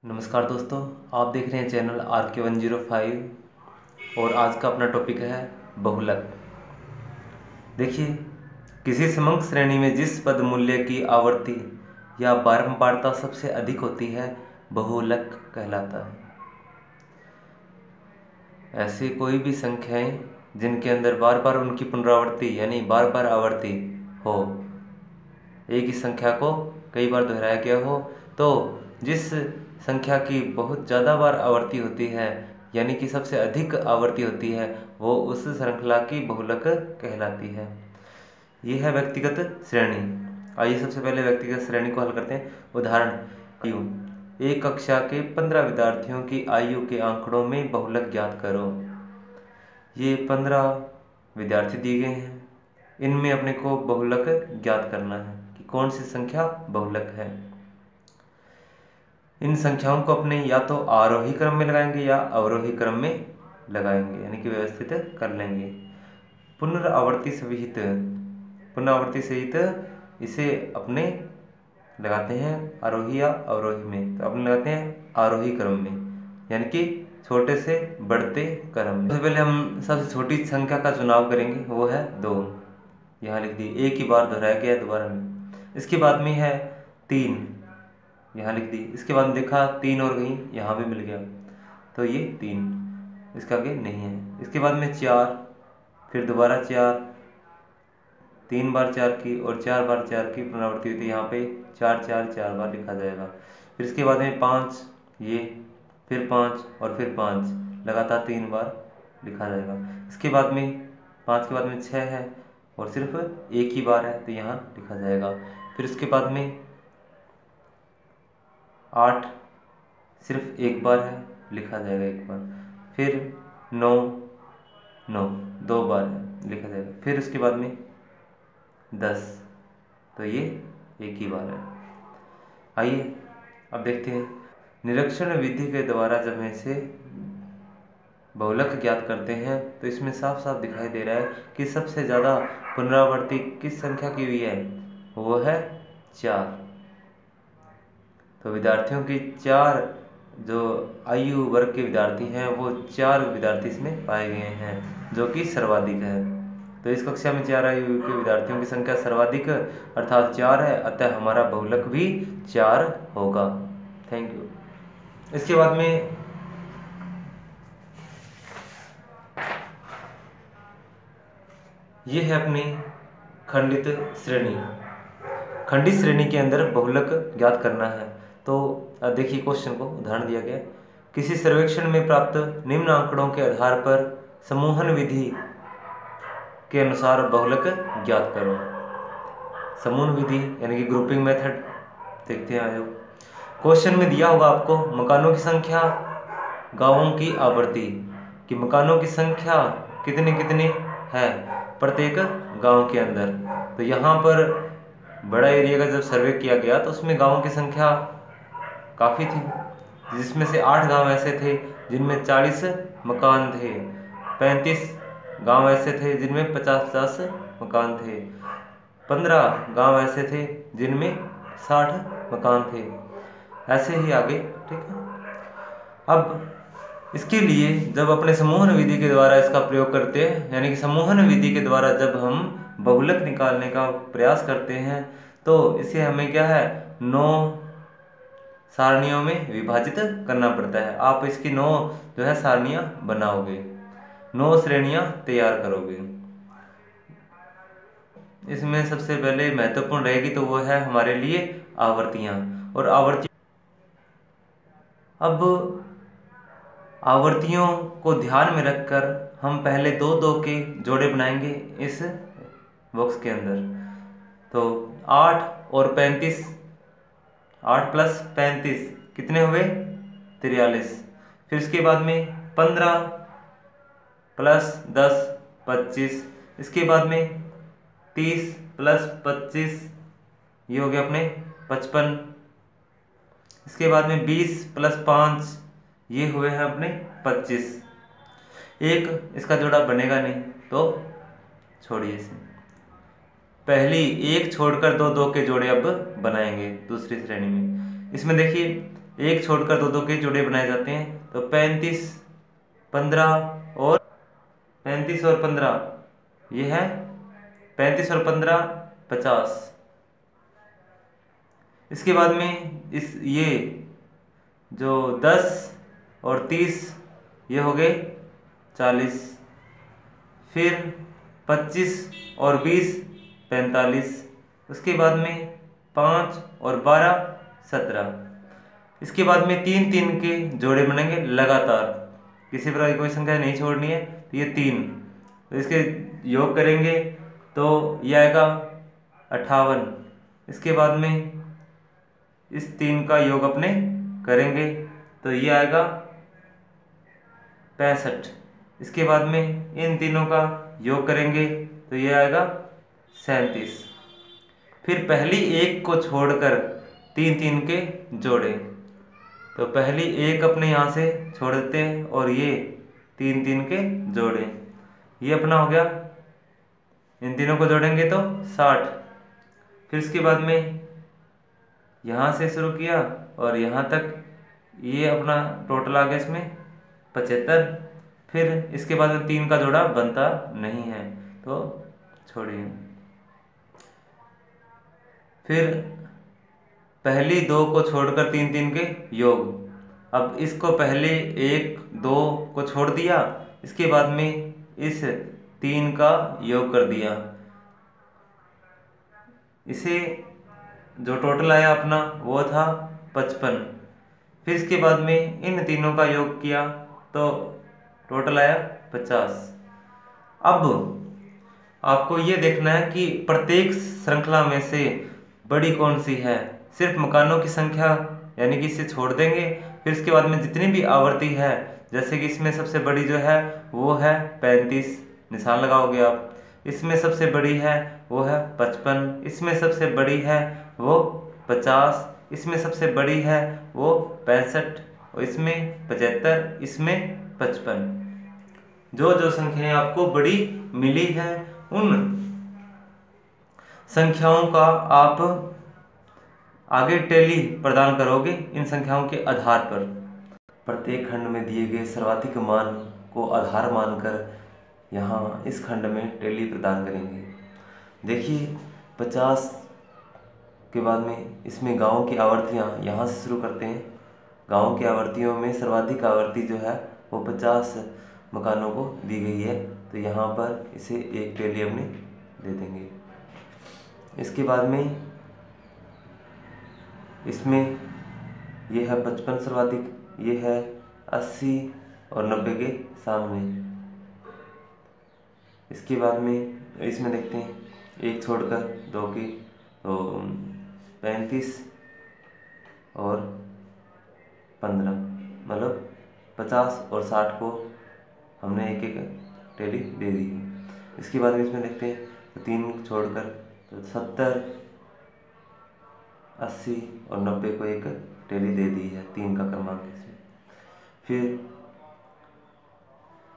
नमस्कार दोस्तों, आप देख रहे हैं चैनल RK105 और आज का अपना टॉपिक है बहुलक। देखिए, किसी समंक श्रेणी में जिस पद मूल्य की आवर्ती या बारंबारता सबसे अधिक होती है बहुलक कहलाता है। ऐसी कोई भी संख्याएं जिनके अंदर बार बार उनकी पुनरावृत्ति यानी बार बार आवर्ती हो, एक ही संख्या को कई बार दोहराया गया हो, तो जिस संख्या की बहुत ज़्यादा बार आवर्ती होती है यानी कि सबसे अधिक आवर्ती होती है, वो उस श्रृंखला की बहुलक कहलाती है। ये है व्यक्तिगत श्रेणी। आइए सबसे पहले व्यक्तिगत श्रेणी को हल करते हैं। उदाहरण: आयु, एक कक्षा के 15 विद्यार्थियों की आयु के आंकड़ों में बहुलक ज्ञात करो। ये 15 विद्यार्थी दिए गए हैं, इनमें अपने को बहुलक ज्ञात करना है कि कौन सी संख्या बहुलक है। इन संख्याओं को अपने या तो आरोही क्रम में लगाएंगे या अवरोही क्रम में लगाएंगे, यानी कि व्यवस्थित कर लेंगे। पुनरावर्ती सहित इसे अपने लगाते हैं आरोही या अवरोही में, तो अपने लगाते हैं आरोही क्रम में, यानी कि छोटे से बढ़ते क्रम में। सबसे पहले हम सबसे छोटी संख्या का चुनाव करेंगे, वो है 2। यहाँ लिख दी, एक ही बार दोहराया गया है दोबारा में। इसके बाद में है 3, यहाँ लिख दी। इसके बाद देखा 3 और कहीं यहाँ भी मिल गया, तो ये 3, इसका आगे नहीं है। इसके बाद में 4, फिर दोबारा 4, 3 बार 4 की और 4 बार 4 की पुनरावृत्ति होती है। यहाँ पे 4 4 4 बार लिखा जाएगा। फिर इसके बाद में 5, ये फिर 5 और फिर 5, लगातार 3 बार लिखा जाएगा। इसके बाद में 5 के बाद में 6 है और सिर्फ एक ही बार है, तो यहाँ लिखा जाएगा। फिर इसके बाद में 8 सिर्फ एक बार है, लिखा जाएगा एक बार। फिर 9 2 बार है, लिखा जाएगा। फिर उसके बाद में 10, तो ये एक ही बार है। आइए अब देखते हैं। निरीक्षण विधि के द्वारा जब हम इसे बहुलक ज्ञात करते हैं तो इसमें साफ साफ दिखाई दे रहा है कि सबसे ज़्यादा पुनरावृत्ति किस संख्या की हुई है, वो है 4। तो विद्यार्थियों की 4 जो आयु वर्ग के विद्यार्थी हैं, वो 4 विद्यार्थी इसमें पाए गए हैं, जो कि सर्वाधिक है। तो इस कक्षा में 4 आयु के विद्यार्थियों की संख्या सर्वाधिक अर्थात 4 है, अतः हमारा बहुलक भी 4 होगा। Thank you. इसके बाद में ये है अपनी खंडित श्रेणी। खंडित श्रेणी के अंदर बहुलक ज्ञात करना है। तो देखिए क्वेश्चन को, उदाहरण दिया गया, किसी सर्वेक्षण में प्राप्त निम्न आंकड़ों के आधार पर समूहन विधि के अनुसार बहुलक ज्ञात करो। समूहन विधि यानी कि ग्रुपिंग मेथड देखते हैं। आयो क्वेश्चन में दिया होगा आपको मकानों की संख्या, गांवों की आवर्ती, कि मकानों की संख्या कितनी कितनी है प्रत्येक गांव के अंदर। तो यहाँ पर बड़ा एरिया का जब सर्वे किया गया तो उसमें गांवों की संख्या काफ़ी थी, जिसमें से 8 गांव ऐसे थे जिनमें 40 मकान थे, 35 गांव ऐसे थे जिनमें 50-50 मकान थे, 15 गांव ऐसे थे जिनमें 60 मकान थे, ऐसे ही आगे। ठीक है। अब इसके लिए जब अपने समूहन विधि के द्वारा इसका प्रयोग करते हैं, यानी कि समूहन विधि के द्वारा जब हम बहुलक निकालने का प्रयास करते हैं, तो इसे हमें क्या है 9 सारणियों में विभाजित करना पड़ता है। आप इसकी 9 जो है सारणियाँ बनाओगे, 9 श्रेणियाँ तैयार करोगे। इसमें सबसे पहले महत्वपूर्ण रहेगी तो वो है हमारे लिए आवर्तियाँ और आवर्ती। अब आवर्तियों को ध्यान में रखकर हम पहले 2-2 के जोड़े बनाएंगे इस बॉक्स के अंदर। तो 8 और 35, 8 + 35 कितने हुए 43। फिर इसके बाद में 15 + 10 25। इसके बाद में 30 + 25 ये हो गया अपने 55। इसके बाद में 20 + 5 ये हुए हैं अपने 25। एक इसका जोड़ा बनेगा नहीं तो छोड़िए इसे। पहली एक छोड़कर 2-2 के जोड़े अब बनाएंगे दूसरी श्रेणी में। इसमें देखिए एक छोड़कर दो दो के जोड़े बनाए जाते हैं। तो 35, 15 और 35 और 15 ये है 35 और 15 50। इसके बाद में ये जो 10 और 30 ये हो गए 40। फिर 25 और 20 45। उसके बाद में 5 और 12 17। इसके बाद में 3 3 के जोड़े बनेंगे लगातार, किसी प्रकार की कोई संख्या नहीं छोड़नी है। तो ये 3, तो इसके योग करेंगे तो ये आएगा 58। इसके बाद में इस 3 का योग अपने करेंगे तो ये आएगा 65। इसके बाद में इन तीनों का योग करेंगे तो ये आएगा 37। फिर पहली एक को छोड़कर 3 3 के जोड़े, तो पहली एक अपने यहाँ से छोड़ देते हैं और ये 3 3 के जोड़े, ये अपना हो गया। इन तीनों को जोड़ेंगे तो 60। फिर इसके बाद में यहाँ से शुरू किया और यहाँ तक, ये अपना टोटल आ गया इसमें 75। फिर इसके बाद में 3 का जोड़ा बनता नहीं है तो छोड़िए। फिर पहली 2 को छोड़कर 3 3 के योग, अब इसको पहले 1 2 को छोड़ दिया, इसके बाद में इस 3 का योग कर दिया, इसे जो टोटल आया अपना वो था 55। फिर इसके बाद में इन तीनों का योग किया तो टोटल आया 50। अब आपको ये देखना है कि प्रत्येक श्रृंखला में से बड़ी कौन सी है। सिर्फ मकानों की संख्या यानी कि इसे छोड़ देंगे। फिर इसके बाद में जितनी भी आवर्ती है, जैसे कि इसमें सबसे बड़ी जो है वो है 35, निशान लगाओगे आप। इसमें सबसे बड़ी है वो है 55, इसमें सबसे बड़ी है वो 50, इसमें सबसे बड़ी है वो 65, और इसमें 75, इसमें 55। जो जो संख्याएं आपको बड़ी मिली है उन संख्याओं का आप आगे टैली प्रदान करोगे इन संख्याओं के आधार पर। प्रत्येक खंड में दिए गए सर्वाधिक मान को आधार मानकर यहाँ इस खंड में टैली प्रदान करेंगे। देखिए 50 के बाद में इसमें गाँव की आवर्तियाँ यहाँ से शुरू करते हैं। गाँव की आवर्तियों में सर्वाधिक आवर्ती जो है वो 50 मकानों को दी गई है, तो यहाँ पर इसे एक टैली अपने दे देंगे। इसके बाद में इसमें ये है 55 सर्वाधिक, ये है 80 और 90 के सामने। इसके बाद में इसमें देखते हैं एक छोड़कर 2 के, तो 35 और 15, मतलब 50 और 60 को हमने एक एक टैली दे दी है। इसके बाद में इसमें देखते हैं तो 3 छोड़कर तो 70, 80 और 90 को एक टैली दे दी है, 3 का क्रमांक इसमें। फिर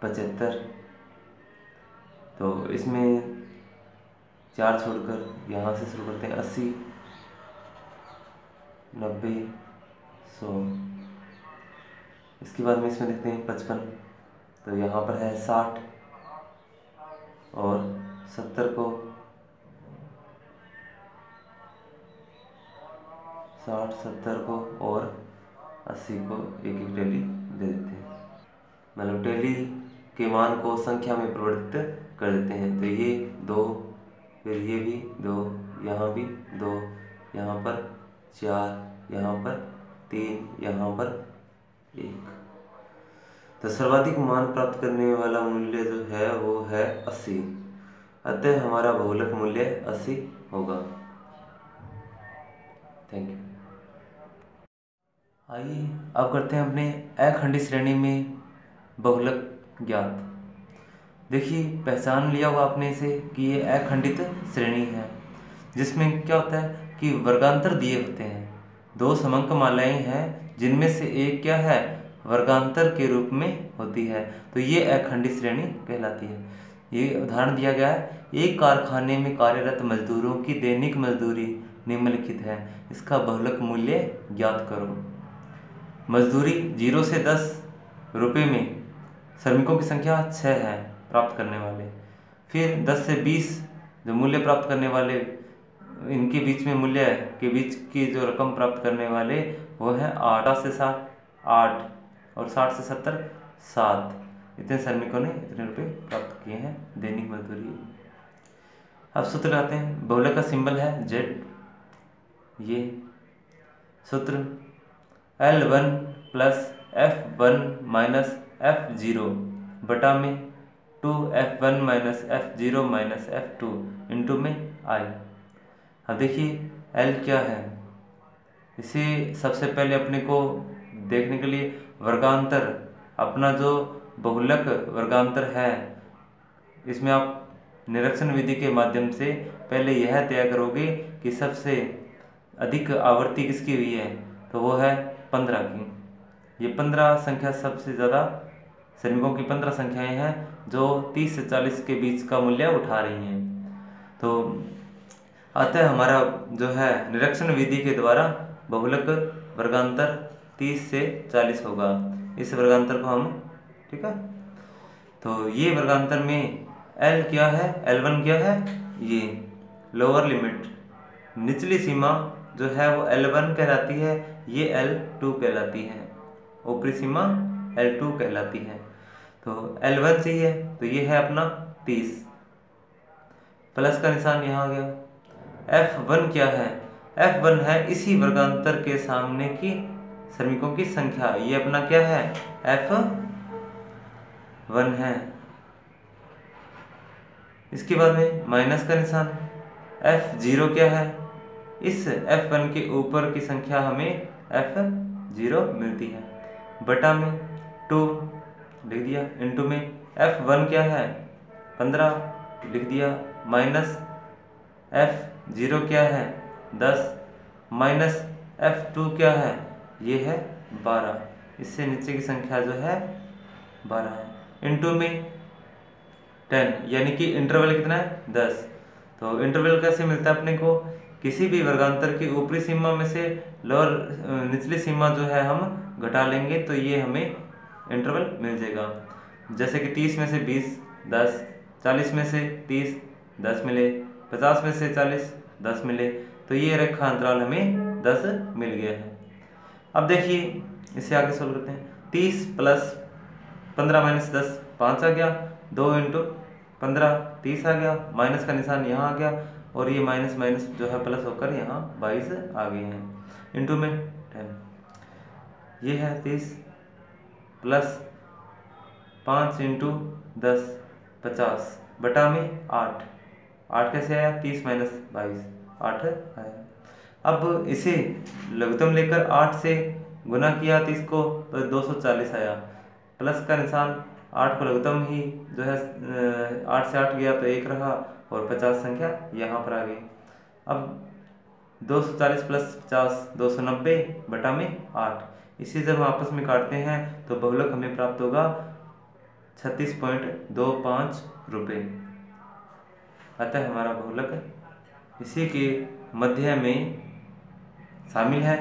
75, तो इसमें 4 छोड़कर यहाँ से शुरू करते हैं 80, 90, 100। इसके बाद में इसमें देखते हैं 55, तो यहाँ पर है 60 और 70 को 60, 70 को और 80 को एक एक टैली दे देते हैं, मतलब टैली के मान को संख्या में परिवर्तित कर देते हैं। तो ये 2, फिर ये भी 2, यहाँ भी 2, यहाँ पर 4, यहाँ पर 3, यहाँ पर 1। तो सर्वाधिक मान प्राप्त करने वाला मूल्य जो है वो है 80, अतः हमारा बहुलक मूल्य 80 होगा। Thank you. आइए अब करते हैं अपने अखंडित श्रेणी में बहुलक ज्ञात। देखिए पहचान लिया होगा आपने इसे कि ये अखंडित श्रेणी है, जिसमें क्या होता है कि वर्गांतर दिए होते हैं। 2 समंक मालाएं हैं जिनमें से एक क्या है वर्गांतर के रूप में होती है, तो ये अखंडित श्रेणी कहलाती है। ये उदाहरण दिया गया है, एक कारखाने में कार्यरत मजदूरों की दैनिक मजदूरी निम्नलिखित है, इसका बहुलक मूल्य ज्ञात करो। मजदूरी 0 से 10 रुपये में श्रमिकों की संख्या 6 है प्राप्त करने वाले। फिर 10 से 20 जो मूल्य प्राप्त करने वाले, इनके बीच में मूल्य के बीच की जो रकम प्राप्त करने वाले वो है 8 से 7 8 और 60 से 70 7। इतने श्रमिकों ने इतने रुपये प्राप्त किए हैं दैनिक मजदूरी। अब सूत्र लगाते हैं। बहुलक का सिंबल है जेड। ये सूत्र L1 plus F1 minus F0 बटा में 2F1 minus F0 minus F2 into में I। अब देखिए L क्या है, इसे सबसे पहले अपने को देखने के लिए वर्गांतर, अपना जो बहुलक वर्गांतर है, इसमें आप निरीक्षण विधि के माध्यम से पहले यह तय करोगे कि सबसे अधिक आवृत्ति किसकी हुई है, तो वो है 15 की। ये 15 संख्या सबसे ज़्यादा श्रमिकों की 15 संख्याएं हैं जो 30 से 40 के बीच का मूल्य उठा रही हैं। तो अतः हमारा जो है निरीक्षण विधि के द्वारा बहुलक वर्गांतर 30 से 40 होगा। इस वर्गांतर को हम, ठीक है, तो ये वर्गांतर में L क्या है, L1 क्या है, ये लोअर लिमिट निचली सीमा जो है वो L1 कहलाती है, ये L2 कहलाती है, ऊपरी सीमा L2 कहलाती है। तो L1 चाहिए तो ये है अपना 30, प्लस का निशान यहाँ आ गया। F1 क्या है, F1 है इसी वर्गांतर के सामने की श्रमिकों की संख्या, ये अपना क्या है, F1 है। इसके बाद में माइनस का निशान। F0 क्या है, इस F1 के ऊपर की संख्या हमें F0 मिलती है, बटा में 2 लिख दिया, इंटू में F1 क्या है 15 लिख दिया, माइनस F0 क्या है 10, माइनस F2 क्या है, ये है 12, इससे नीचे की संख्या जो है 12 है, इंटू में 10, यानी कि इंटरवल कितना है 10। तो इंटरवल कैसे मिलता है अपने को, किसी भी वर्गांतर की ऊपरी सीमा में से लोअर निचली सीमा जो है हम घटा लेंगे तो ये हमें इंटरवल मिल जाएगा। जैसे कि 30 में से 20 10, 40 में से 30 10 मिले, 50 में से 40 10 मिले, तो ये रेखा अंतराल हमें 10 मिल गया है। अब देखिए इसे आगे सोल्व करते हैं। 30 प्लस 15 माइनस 10 5 आ गया, 2 इंटू 15 30 आ गया, माइनस का निशान यहाँ आ गया और ये माइनस माइनस जो है प्लस होकर यहाँ 22 आ गए हैं, इंटू में 10, ये है 30 प्लस 5 इंटू 10 50 बटा में 8 कैसे आया, 30 माइनस 22 8 आया। अब इसे लघुत्तम लेकर 8 से गुना किया 30 को तो 240 आया, प्लस का निशान 8 को लघुत्तम ही जो है 8 से 8 गया तो 1 रहा और 50 संख्या यहाँ पर आ गई। अब 240 प्लस 50 290 बटा में 8, इसी जब हम आपस में काटते हैं तो बहुलक हमें प्राप्त होगा 36.25 रुपये। अतः हमारा बहुलक इसी के मध्य में शामिल है।